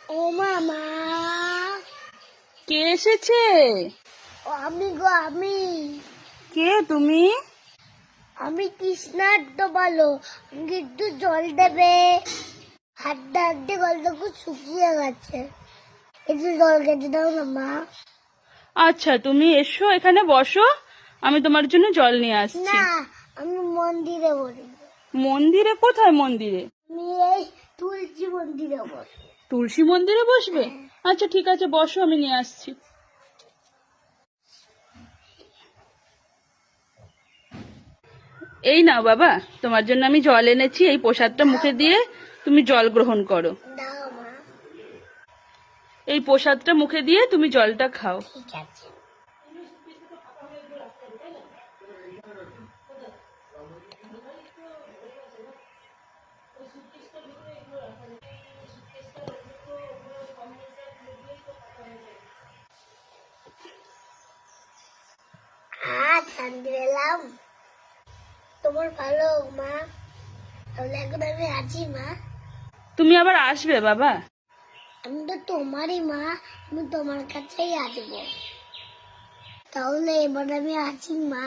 ও মামা, কে এসেছে? আমি গো আমি কে তুমি? আমি কৃষ্ণার্থ বলো, আমাকে একটু জল দেবে? হাঁটতে হাঁটতে গলটা খুব শুকিয়ে গেছে, একটু জল খেতে দাও না মা। আচ্ছা, তুমি এসো, এখানে বসো, আমি তোমার জন্য জল নিয়ে আসছি। না, আমি মন্দিরে বসবো। মন্দিরে? কোথায় মন্দিরে? আমি এই তুলসী মন্দিরে বসবো। তুলসী মন্দিরে বসবে? আচ্ছা ঠিক আছে, বসো, আমি নিয়ে আসছি। এই নাও বাবা, তোমার জন্য আমি জল এনেছি, এই প্রসাদটা মুখে দিয়ে তুমি জল গ্রহণ করো। দাও মা। এই প্রসাদটা মুখে দিয়ে তুমি জলটা খাও। ঠিক আছে। শান্তি পেলাম। তোমার ভালো হোক মা, তাহলে এখন আমি আছি মা। তুমি আবার আসবে বাবা? আমি তো তোমারই মা, আমি তোমার কাছেই আসবো। তাহলে এবার আমি আছি মা।